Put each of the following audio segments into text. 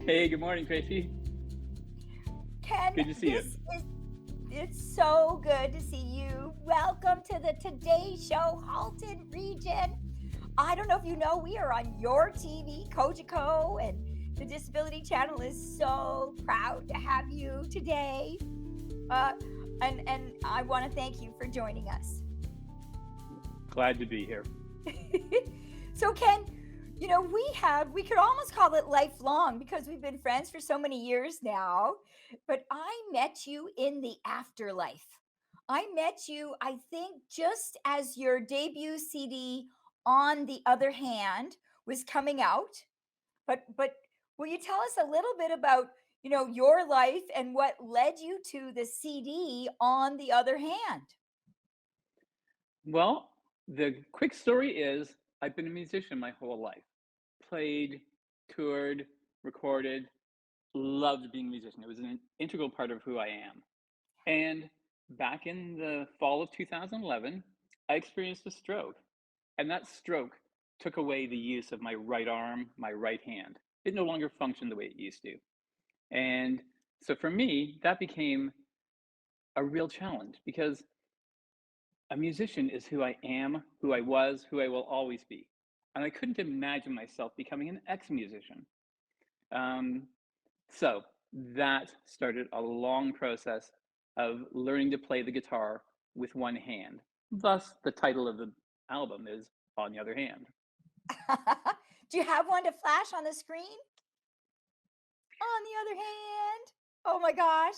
Hey, good morning, Tracy. Ken, Good to see you. it's so good to see you. Welcome to the Today Show Halton region. I don't know if you know, we are on your TV, Kojiko, and the Disability Channel is so proud to have you today. Uh, and I want to thank you for joining us. Glad to be here. So, Ken, we could almost call it lifelong because we've been friends for so many years now. But I met you in the afterlife. I met you, I think, just as your debut CD, On the Other Hand, was coming out. But will you tell us a little bit about, your life and what led you to the CD, On the Other Hand? Well, the quick story is I've been a musician my whole life. Played, toured, recorded, loved being a musician. It was an integral part of who I am. And back in the fall of 2011, I experienced a stroke. And that stroke took away the use of my right arm, my right hand. It no longer functioned the way it used to. And so for me, that became a real challenge because a musician is who I am, who I was, who I will always be. And I couldn't imagine myself becoming an ex musician. Um, so that started a long process of learning to play the guitar with one hand. Thus, the title of the album is On the Other Hand. Do you have one to flash on the screen? On the other hand, oh my gosh,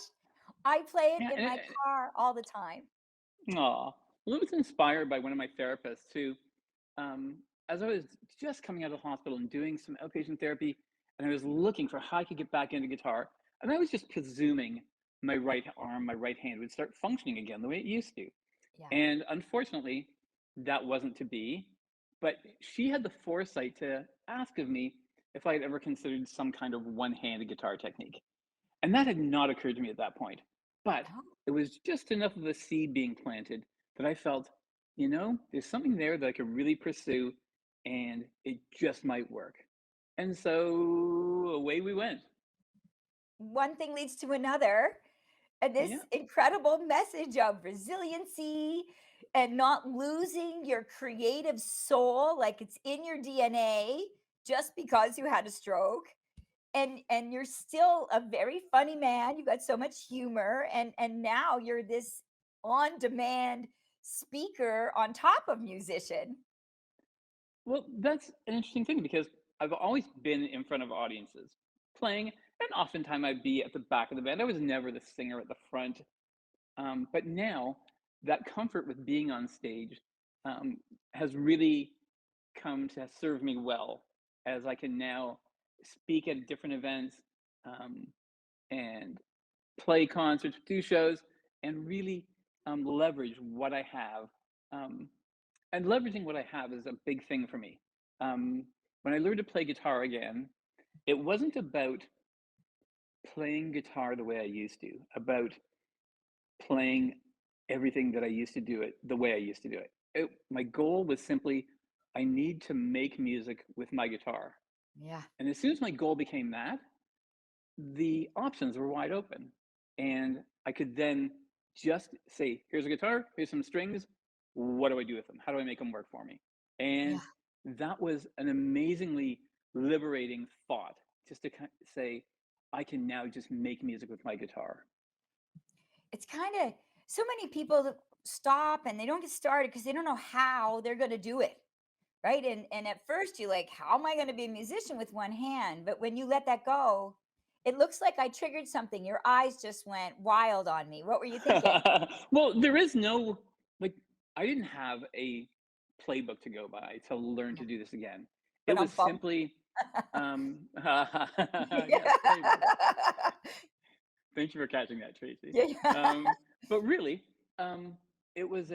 I play it Yeah, in my car all the time. well, it was inspired by one of my therapists who, um, as I was just coming out of the hospital and doing some outpatient therapy, and I was looking for how I could get back into guitar, and I was just presuming my right arm, my right hand would start functioning again the way it used to. Yeah. And unfortunately, that wasn't to be. But she had the foresight to ask of me if I had ever considered some kind of one handed guitar technique. And that had not occurred to me at that point. But Oh, it was just enough of a seed being planted that I felt, there's something there that I could really pursue and it just might work. And so away we went. one thing leads to another, and this Yeah. incredible message of resiliency and not losing your creative soul, like it's in your DNA just because you had a stroke. And you're still a very funny man. You got so much humor, and now you're this on demand speaker on top of musician. Well, that's an interesting thing because I've always been in front of audiences playing, and oftentimes I'd be at the back of the band. I was never the singer at the front. But now that comfort with being on stage um, has really come to serve me well as I can now speak at different events um, and play concerts, do shows, and really leverage what I have. Um, and leveraging what I have is a big thing for me. Um, when I learned to play guitar again, it wasn't about playing guitar the way I used to, about playing everything that I used to do it the way I used to do it. My goal was simply, I need to make music with my guitar. Yeah. And as soon as my goal became that, the options were wide open. And I could then just say, here's a guitar, here's some strings. What do I do with them? How do I make them work for me? And Yeah. that was an amazingly liberating thought just to say, I can now just make music with my guitar. It's kind of, so many people that stop and they don't get started because they don't know how they're going to do it. Right. And at first you're like, how am I going to be a musician with one hand? But when you let that go, it looks like I triggered something. Your eyes just went wild on me. What were you thinking? Well, there is no, like, I didn't have a playbook to go by to learn Yeah. to do this again. It But was I'm bummed. simply, Yeah. yes, playbook. Thank you for catching that, Tracy. Yeah. Yeah. But really, it was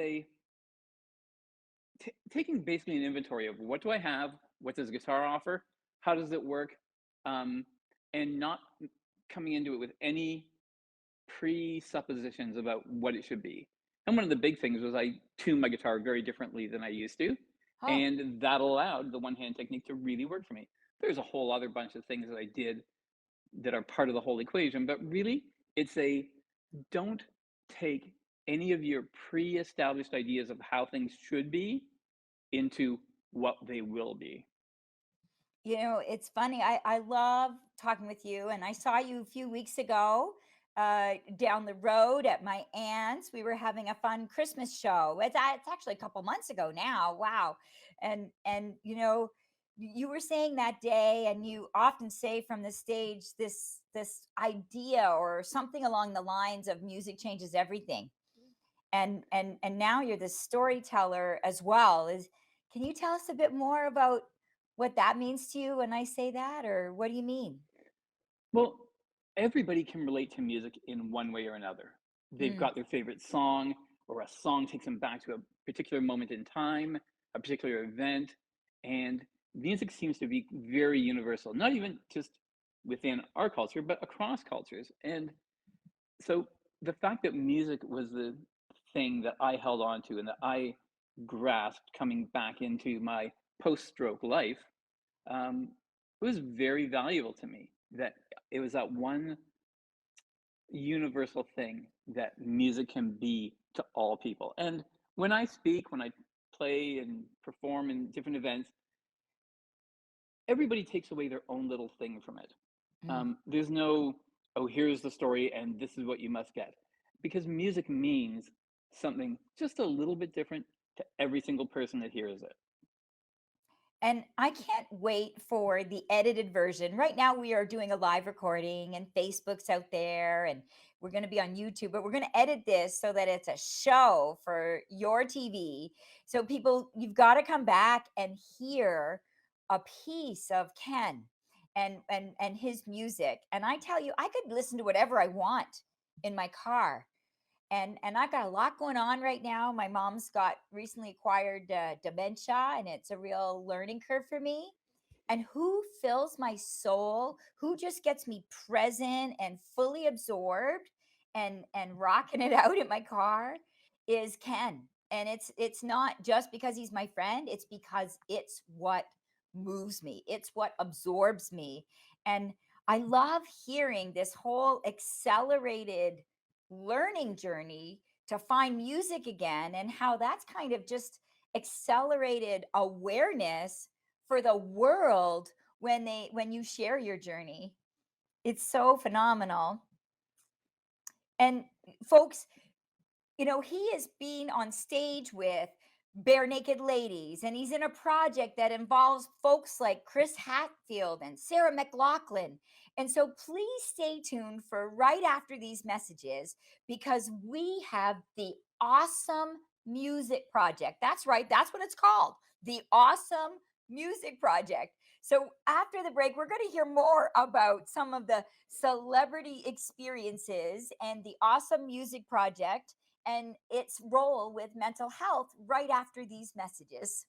taking basically an inventory of what do I have, what does guitar offer, how does it work, um, and not coming into it with any presuppositions about what it should be. And one of the big things was I tuned my guitar very differently than I used to, Oh, and that allowed the one hand technique to really work for me. There's a whole other bunch of things that I did that are part of the whole equation. But really, it's a don't take any of your pre-established ideas of how things should be into what they will be. It's funny. I love talking with you, and I saw you a few weeks ago down the road at my aunt's. We were having a fun Christmas show. It's actually a couple months ago now. Wow. And you were saying that day, and you often say from the stage this idea or something along the lines of music changes everything. And now you're the storyteller as well. Is Can you tell us a bit more about what that means to you when I say that, or what do you mean? Well, everybody can relate to music in one way or another. They've Mm, got their favorite song, or a song takes them back to a particular moment in time, a particular event, and music seems to be very universal, not even just within our culture, but across cultures. And so the fact that music was the thing that I held on to and that I grasped coming back into my post-stroke life, it was very valuable to me that it was that one universal thing that music can be to all people. And when I speak, when I play and perform in different events, everybody takes away their own little thing from it. mm. There's no, oh, here's the story and this is what you must get. Because music means something just a little bit different to every single person that hears it. And I can't wait for the edited version. Right now, we are doing a live recording, and Facebook's out there, and we're going to be on YouTube, but we're going to edit this so that it's a show for your TV. So, people, you've got to come back and hear a piece of Ken and his music. And I tell you, I could listen to whatever I want in my car. And I've got a lot going on right now. My mom's got recently acquired dementia, and it's a real learning curve for me. And who fills my soul, who just gets me present and fully absorbed and rocking it out in my car, is Ken. And it's not just because he's my friend, it's because it's what moves me, it's what absorbs me. And I love hearing this whole accelerated learning journey to find music again, and how that's kind of just accelerated awareness for the world when you share your journey. It's so phenomenal. And folks, he is being on stage with Bare Naked Ladies, and he's in a project that involves folks like Chris Hatfield and Sarah McLaughlin. And so please stay tuned for right after these messages, because we have the Awesome Music Project. That's right, that's what it's called, the Awesome Music Project. So after the break, we're going to hear more about some of the celebrity experiences and the Awesome Music Project and its role with mental health right after these messages.